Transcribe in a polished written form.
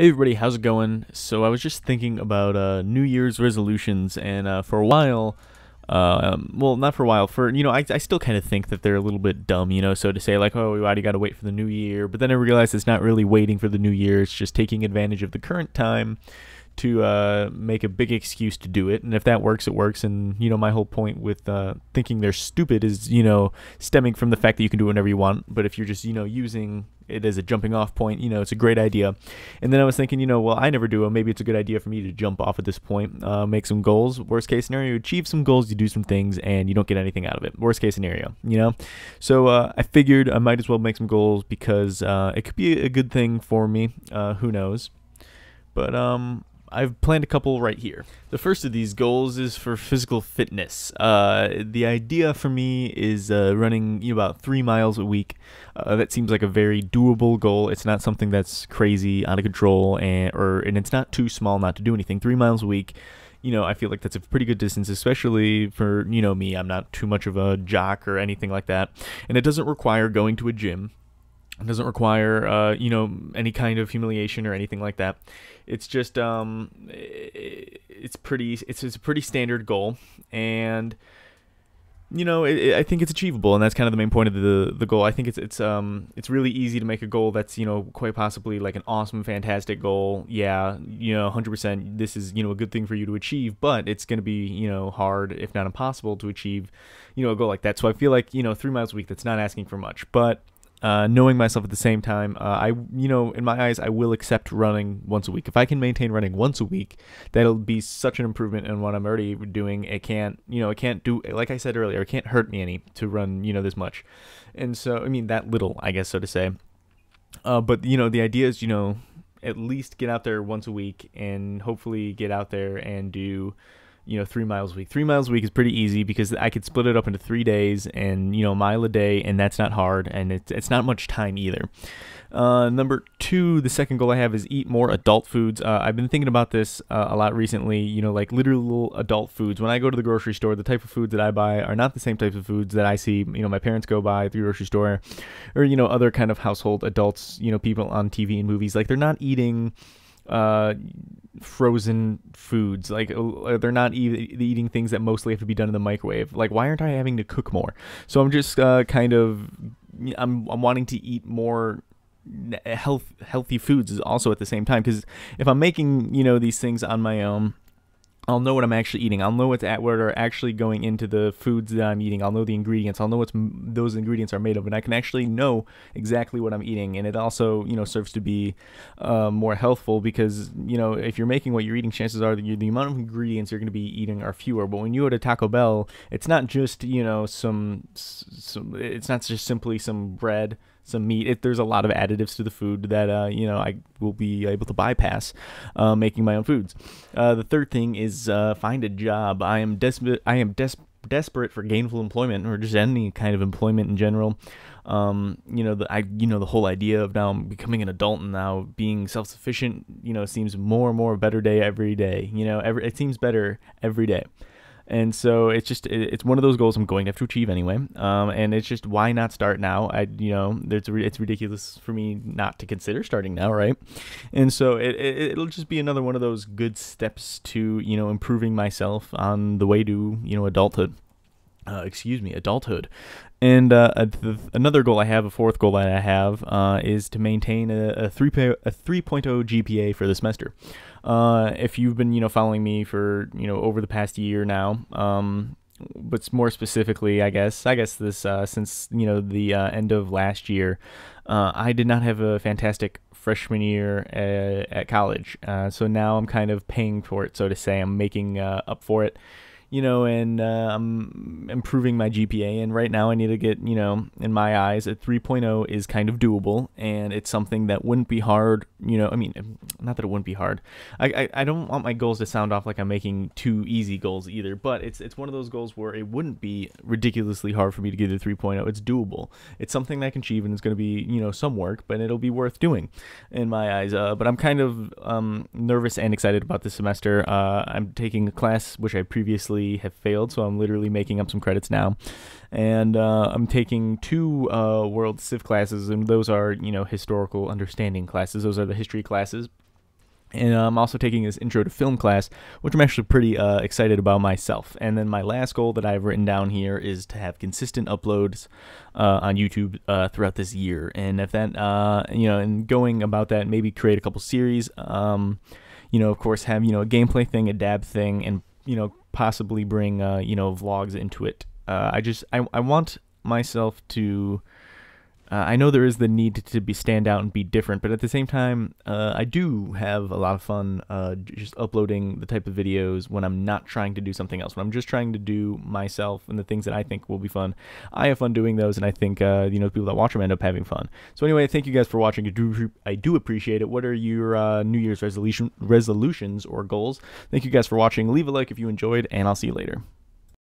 Hey everybody, how's it going? So I was just thinking about New Year's resolutions, and for a while, well, not for a while, I still kind of think that they're a little bit dumb, so to say like, oh, why do you got to wait for the new year? But then I realized it's not really waiting for the new year, it's just taking advantage of the current time to make a big excuse to do it. And if that works, it works. And my whole point with thinking they're stupid is stemming from the fact that you can do whatever you want. But if you're just using it as a jumping off point, it's a great idea. And then I was thinking, well, I never do it. Maybe it's a good idea for me to jump off at this point, make some goals. Worst case scenario, you achieve some goals, you do some things, and you don't get anything out of it. Worst case scenario. So I figured I might as well make some goals because it could be a good thing for me. Who knows? But I've planned a couple right here. The first of these goals is for physical fitness. The idea for me is running about 3 miles a week. That seems like a very doable goal. It's not something that's crazy, out of control, and it's not too small not to do anything. 3 miles a week, I feel like that's a pretty good distance, especially for, me. I'm not too much of a jock or anything like that. And it doesn't require going to a gym. It doesn't require, any kind of humiliation or anything like that. It's just, it's a pretty standard goal, and I think it's achievable, and that's kind of the main point of the goal. I think it's really easy to make a goal that's quite possibly like an awesome, fantastic goal. Yeah, 100%. This is a good thing for you to achieve, but it's going to be hard, if not impossible, to achieve a goal like that. So I feel like 3 miles a week, that's not asking for much, but knowing myself at the same time, in my eyes, I will accept running once a week. If I can maintain running once a week, that'll be such an improvement in what I'm already doing. It can't do, like I said earlier, it can't hurt me any to run, this much. And so, that little, I guess, so to say. But, the idea is, at least get out there once a week and hopefully get out there and do 3 miles a week. 3 miles a week is pretty easy because I could split it up into 3 days and, a mile a day, and that's not hard, and it's not much time either. Number 2, the second goal I have is eat more adult foods. I've been thinking about this a lot recently, like literal adult foods. When I go to the grocery store, the type of foods that I buy are not the same types of foods that I see, my parents go buy at the grocery store, or, other kind of household adults, people on TV and movies. Like, they're not eating frozen foods. Like, they're not eating things that mostly have to be done in the microwave. Like, why aren't I having to cook more? So I'm just I'm wanting to eat more healthy foods also at the same time, because if I'm making these things on my own, I'll know what I'm actually eating. I'll know what are actually going into the foods that I'm eating. I'll know the ingredients. I'll know what those ingredients are made of, and I can actually know exactly what I'm eating. And it also, serves to be more healthful because, if you're making what you're eating, chances are the amount of ingredients you're going to be eating are fewer. But when you go to Taco Bell, it's not just, it's not just simply some bread, some meat. There's a lot of additives to the food that I will be able to bypass making my own foods. The third thing is find a job. I am desperate for gainful employment, or just any kind of employment in general. The whole idea of now becoming an adult and now being self-sufficient, seems more and more a better day every day. It seems better every day. And so it's one of those goals I'm going to have to achieve anyway. And it's just, why not start now? It's ridiculous for me not to consider starting now, right? And so it'll just be another one of those good steps to, improving myself on the way to, adulthood. Adulthood. And another goal I have, a fourth goal that I have, is to maintain a 3.0 GPA for the semester. If you've been, following me for, over the past year now, but more specifically, I guess this, since, the end of last year, I did not have a fantastic freshman year at college. So now I'm kind of paying for it, so to say. I'm making up for it. And I'm improving my GPA, and right now I need to get, in my eyes, a 3.0 is kind of doable, and it's something that wouldn't be hard, not that it wouldn't be hard. I don't want my goals to sound off like I'm making too easy goals either, but it's one of those goals where it wouldn't be ridiculously hard for me to get a 3.0. It's doable. It's something that I can achieve, and it's going to be, some work, but it'll be worth doing in my eyes. But I'm kind of nervous and excited about this semester. I'm taking a class which I previously have failed, so I'm literally making up some credits now. And I'm taking 2 World Civ classes, and those are, historical understanding classes. Those are the history classes. And I'm also taking this intro to film class, which I'm actually pretty excited about myself. And then my last goal that I've written down here is to have consistent uploads on YouTube throughout this year. And if that, and going about that, maybe create a couple series. Of course, have a gameplay thing, a dab thing, and possibly bring vlogs into it. I want myself to. I know there is the need to be stand out and be different, but at the same time, I do have a lot of fun just uploading the type of videos when I'm not trying to do something else. When I'm just trying to do myself and the things that I think will be fun, I have fun doing those, and I think the people that watch them end up having fun. So anyway, thank you guys for watching. I do appreciate it. What are your New Year's resolutions or goals? Thank you guys for watching. Leave a like if you enjoyed, and I'll see you later.